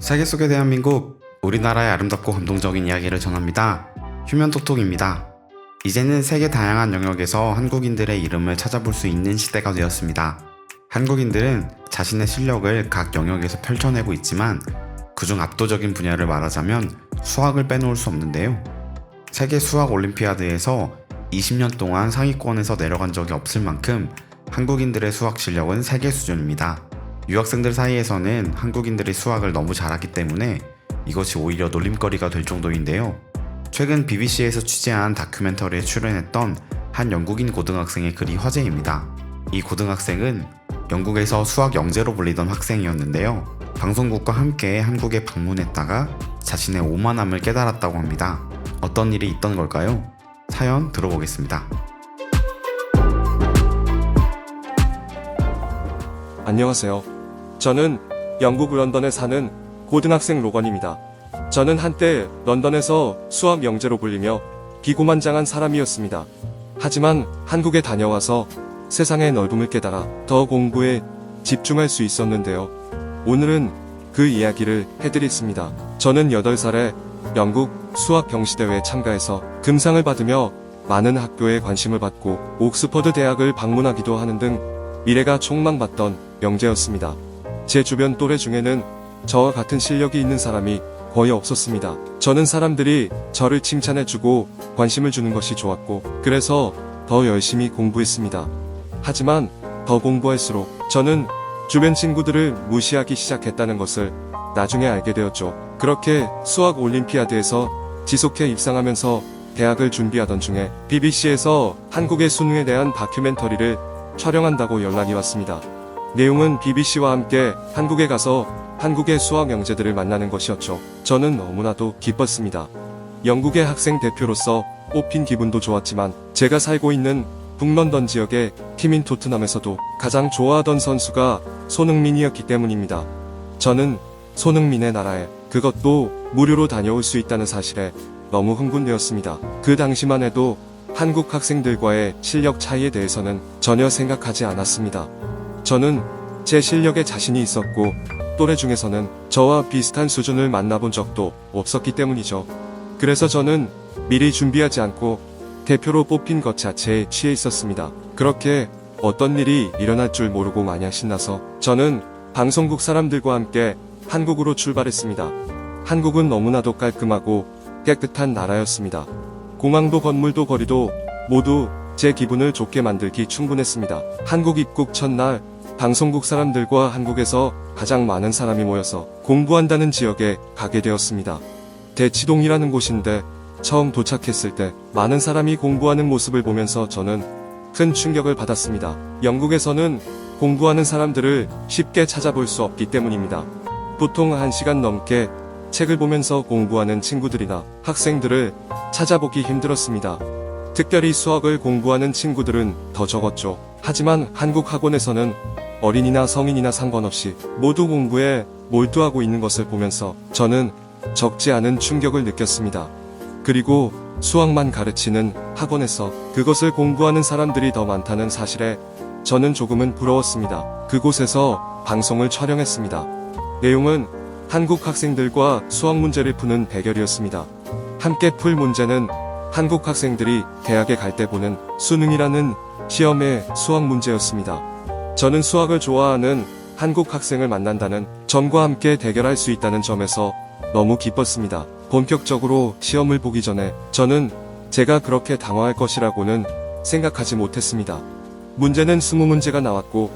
세계 속의 대한민국, 우리나라의 아름답고 감동적인 이야기를 전합니다. 휴면톡톡입니다. 이제는 세계 다양한 영역에서 한국인들의 이름을 찾아볼 수 있는 시대가 되었습니다. 한국인들은 자신의 실력을 각 영역에서 펼쳐내고 있지만 그중 압도적인 분야를 말하자면 수학을 빼놓을 수 없는데요. 세계 수학 올림피아드에서 20년 동안 상위권에서 내려간 적이 없을 만큼 한국인들의 수학 실력은 세계 수준입니다. 유학생들 사이에서는 한국인들이 수학을 너무 잘하기 때문에 이것이 오히려 놀림거리가 될 정도인데요. 최근 BBC에서 취재한 다큐멘터리에 출연했던 한 영국인 고등학생의 글이 화제입니다. 이 고등학생은 영국에서 수학 영재로 불리던 학생이었는데요. 방송국과 함께 한국에 방문했다가 자신의 오만함을 깨달았다고 합니다. 어떤 일이 있던 걸까요? 사연 들어보겠습니다. 안녕하세요. 저는 영국 런던에 사는 고등학생 로건입니다. 저는 한때 런던에서 수학 영재로 불리며 기고만장한 사람이었습니다. 하지만 한국에 다녀와서 세상의 넓음을 깨달아 더 공부에 집중할 수 있었는데요. 오늘은 그 이야기를 해드리겠습니다. 저는 8살에 영국 수학 경시대회에 참가해서 금상을 받으며 많은 학교에 관심을 받고 옥스퍼드 대학을 방문하기도 하는 등 미래가 촉망받던 영재였습니다. 제 주변 또래 중에는 저와 같은 실력이 있는 사람이 거의 없었습니다. 저는 사람들이 저를 칭찬해주고 관심을 주는 것이 좋았고 그래서 더 열심히 공부했습니다. 하지만 더 공부할수록 저는 주변 친구들을 무시하기 시작했다는 것을 나중에 알게 되었죠. 그렇게 수학 올림피아드에서 지속해 입상하면서 대학을 준비하던 중에 BBC에서 한국의 수능에 대한 다큐멘터리를 촬영한다고 연락이 왔습니다. 내용은 BBC와 함께 한국에 가서 한국의 수학 영재들을 만나는 것이었죠. 저는 너무나도 기뻤습니다. 영국의 학생 대표로서 뽑힌 기분도 좋았지만 제가 살고 있는 북런던 지역의 팀인 토트넘에서도 가장 좋아하던 선수가 손흥민이었기 때문입니다. 저는 손흥민의 나라에 그것도 무료로 다녀올 수 있다는 사실에 너무 흥분되었습니다. 그 당시만 해도 한국 학생들과의 실력 차이에 대해서는 전혀 생각하지 않았습니다. 저는 제 실력에 자신이 있었고 또래 중에서는 저와 비슷한 수준을 만나본 적도 없었기 때문이죠. 그래서 저는 미리 준비하지 않고 대표로 뽑힌 것 자체에 취해 있었습니다. 그렇게 어떤 일이 일어날 줄 모르고 마냥 신나서 저는 방송국 사람들과 함께 한국으로 출발했습니다. 한국은 너무나도 깔끔하고 깨끗한 나라였습니다. 공항도 건물도 거리도 모두 제 기분을 좋게 만들기 충분했습니다. 한국 입국 첫날 방송국 사람들과 한국에서 가장 많은 사람이 모여서 공부한다는 지역에 가게 되었습니다. 대치동이라는 곳인데 처음 도착했을 때 많은 사람이 공부하는 모습을 보면서 저는 큰 충격을 받았습니다. 영국에서는 공부하는 사람들을 쉽게 찾아볼 수 없기 때문입니다. 보통 1시간 넘게 책을 보면서 공부하는 친구들이나 학생들을 찾아보기 힘들었습니다. 특별히 수학을 공부하는 친구들은 더 적었죠. 하지만 한국 학원에서는 어린이나 성인이나 상관없이 모두 공부에 몰두하고 있는 것을 보면서 저는 적지 않은 충격을 느꼈습니다. 그리고 수학만 가르치는 학원에서 그것을 공부하는 사람들이 더 많다는 사실에 저는 조금은 부러웠습니다. 그곳에서 방송을 촬영했습니다. 내용은 한국 학생들과 수학 문제를 푸는 대결이었습니다. 함께 풀 문제는 한국 학생들이 대학에 갈 때 보는 수능이라는 시험의 수학 문제였습니다. 저는 수학을 좋아하는 한국 학생을 만난다는 점과 함께 대결할 수 있다는 점에서 너무 기뻤습니다. 본격적으로 시험을 보기 전에 저는 제가 그렇게 당황할 것이라고는 생각하지 못했습니다. 문제는 20문제가 나왔고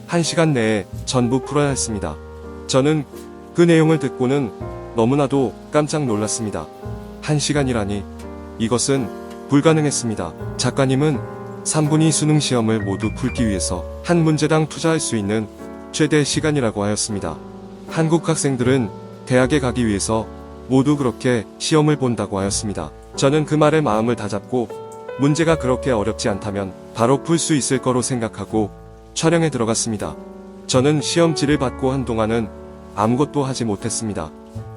1시간 내에 전부 풀어야 했습니다. 저는 그 내용을 듣고는 너무나도 깜짝 놀랐습니다. 1시간이라니 이것은 불가능했습니다. 작가님은 3분이 수능 시험을 모두 풀기 위해서 한 문제당 투자할 수 있는 최대 시간이라고 하였습니다. 한국 학생들은 대학에 가기 위해서 모두 그렇게 시험을 본다고 하였습니다. 저는 그 말에 마음을 다잡고 문제가 그렇게 어렵지 않다면 바로 풀 수 있을 거로 생각하고 촬영에 들어갔습니다. 저는 시험지를 받고 한동안은 아무것도 하지 못했습니다.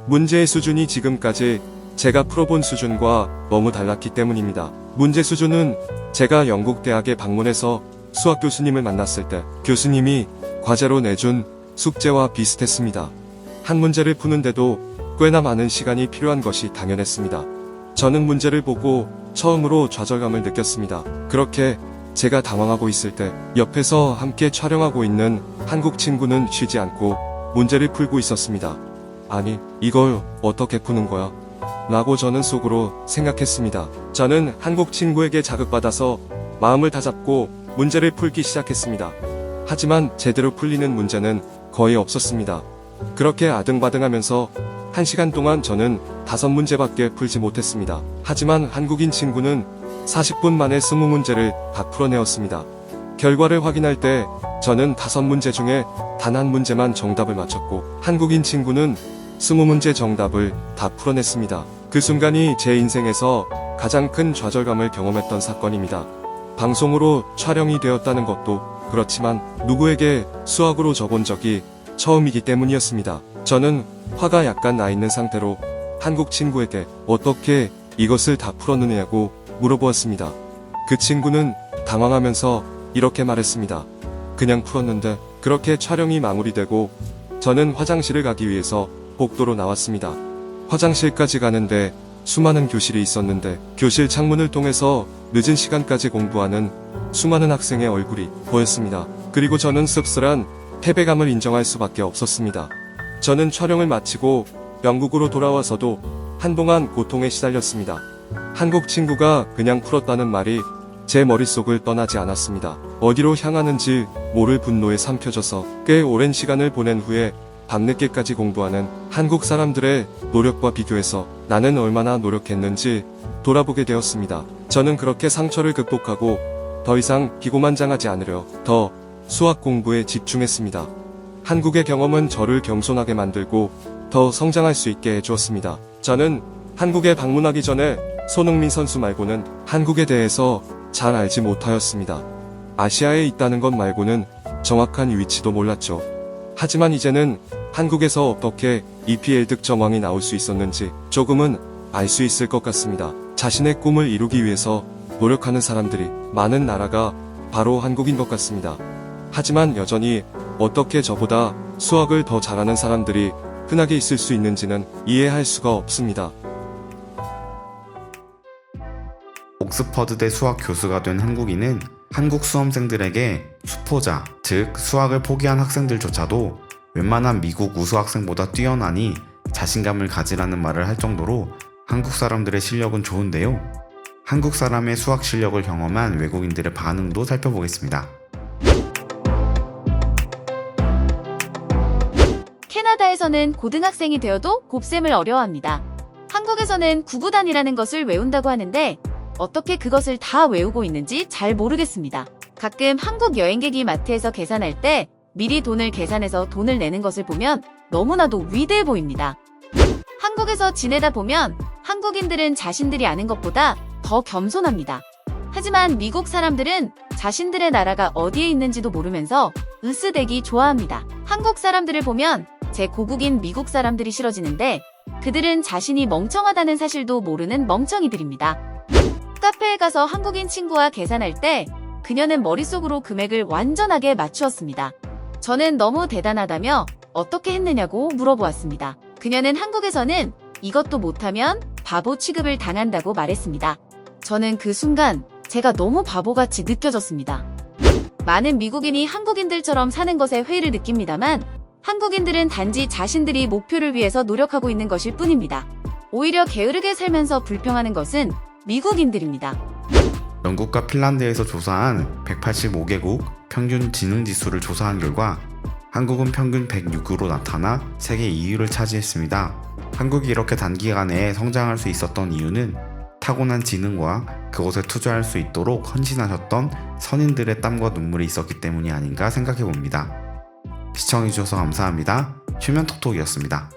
문제의 수준이 지금까지 제가 풀어본 수준과 너무 달랐기 때문입니다. 문제 수준은 제가 영국 대학에 방문해서 수학 교수님을 만났을 때 교수님이 과제로 내준 숙제와 비슷했습니다. 한 문제를 푸는데도 꽤나 많은 시간이 필요한 것이 당연했습니다. 저는 문제를 보고 처음으로 좌절감을 느꼈습니다. 그렇게 제가 당황하고 있을 때 옆에서 함께 촬영하고 있는 한국 친구는 쉬지 않고 문제를 풀고 있었습니다. 아니, 이걸 어떻게 푸는 거야? 라고 저는 속으로 생각했습니다. 저는 한국 친구에게 자극받아서 마음을 다잡고 문제를 풀기 시작했습니다. 하지만 제대로 풀리는 문제는 거의 없었습니다. 그렇게 아등바등하면서 1시간 동안 저는 5문제밖에 풀지 못했습니다. 하지만 한국인 친구는 40분 만에 20문제를 다 풀어내었습니다. 결과를 확인할 때 저는 5문제 중에 단 한 문제만 정답을 맞췄고 한국인 친구는 20문제 정답을 다 풀어냈습니다. 그 순간이 제 인생에서 가장 큰 좌절감을 경험했던 사건입니다. 방송으로 촬영이 되었다는 것도 그렇지만 누구에게 수학으로 적은 적이 처음이기 때문이었습니다. 저는 화가 약간 나 있는 상태로 한국 친구에게 어떻게 이것을 다 풀었느냐고 물어보았습니다. 그 친구는 당황하면서 이렇게 말했습니다. 그냥 풀었는데. 그렇게 촬영이 마무리되고 저는 화장실을 가기 위해서 복도로 나왔습니다. 화장실까지 가는데 수많은 교실이 있었는데 교실 창문을 통해서 늦은 시간까지 공부하는 수많은 학생의 얼굴이 보였습니다. 그리고 저는 씁쓸한 패배감을 인정할 수밖에 없었습니다. 저는 촬영을 마치고 영국으로 돌아와서도 한동안 고통에 시달렸습니다. 한국 친구가 그냥 풀었다는 말이 제 머릿속을 떠나지 않았습니다. 어디로 향하는지 모를 분노에 삼켜져서 꽤 오랜 시간을 보낸 후에 밤늦게까지 공부하는 한국 사람들의 노력과 비교해서 나는 얼마나 노력했는지 돌아보게 되었습니다. 저는 그렇게 상처를 극복하고 더 이상 기고만장하지 않으려 더 수학 공부에 집중했습니다. 한국의 경험은 저를 겸손하게 만들고 더 성장할 수 있게 해주었습니다. 저는 한국에 방문하기 전에 손흥민 선수 말고는 한국에 대해서 잘 알지 못하였습니다. 아시아에 있다는 것 말고는 정확한 위치도 몰랐죠. 하지만 이제는 한국에서 어떻게 EPL 득점왕이 나올 수 있었는지 조금은 알 수 있을 것 같습니다. 자신의 꿈을 이루기 위해서 노력하는 사람들이 많은 나라가 바로 한국인 것 같습니다. 하지만 여전히 어떻게 저보다 수학을 더 잘하는 사람들이 흔하게 있을 수 있는지는 이해할 수가 없습니다. 옥스퍼드대 수학 교수가 된 한국인은 한국 수험생들에게 수포자, 즉 수학을 포기한 학생들조차도 웬만한 미국 우수 학생보다 뛰어나니 자신감을 가지라는 말을 할 정도로 한국 사람들의 실력은 좋은데요. 한국 사람의 수학 실력을 경험한 외국인들의 반응도 살펴보겠습니다. 캐나다에서는 고등학생이 되어도 곱셈을 어려워합니다. 한국에서는 구구단이라는 것을 외운다고 하는데 어떻게 그것을 다 외우고 있는지 잘 모르겠습니다. 가끔 한국 여행객이 마트에서 계산할 때 미리 돈을 계산해서 돈을 내는 것을 보면 너무나도 위대해 보입니다. 한국에서 지내다 보면 한국인들은 자신들이 아는 것보다 더 겸손합니다. 하지만 미국 사람들은 자신들의 나라가 어디에 있는지도 모르면서 으스대기 좋아합니다. 한국 사람들을 보면 제 고국인 미국 사람들이 싫어지는데 그들은 자신이 멍청하다는 사실도 모르는 멍청이들입니다. 카페에 가서 한국인 친구와 계산할 때 그녀는 머릿속으로 금액을 완전하게 맞추었습니다. 저는 너무 대단하다며 어떻게 했느냐고 물어보았습니다. 그녀는 한국에서는 이것도 못하면 바보 취급을 당한다고 말했습니다. 저는 그 순간 제가 너무 바보같이 느껴졌습니다. 많은 미국인이 한국인들처럼 사는 것에 회의를 느낍니다만 한국인들은 단지 자신들이 목표를 위해서 노력하고 있는 것일 뿐입니다. 오히려 게으르게 살면서 불평하는 것은 미국인들입니다. 영국과 핀란드에서 조사한 185개국 평균 지능지수를 조사한 결과 한국은 평균 106으로 나타나 세계 2위를 차지했습니다. 한국이 이렇게 단기간에 성장할 수 있었던 이유는 타고난 지능과 그것에 투자할 수 있도록 헌신하셨던 선인들의 땀과 눈물이 있었기 때문이 아닌가 생각해 봅니다. 시청해주셔서 감사합니다. 휴면톡톡이었습니다.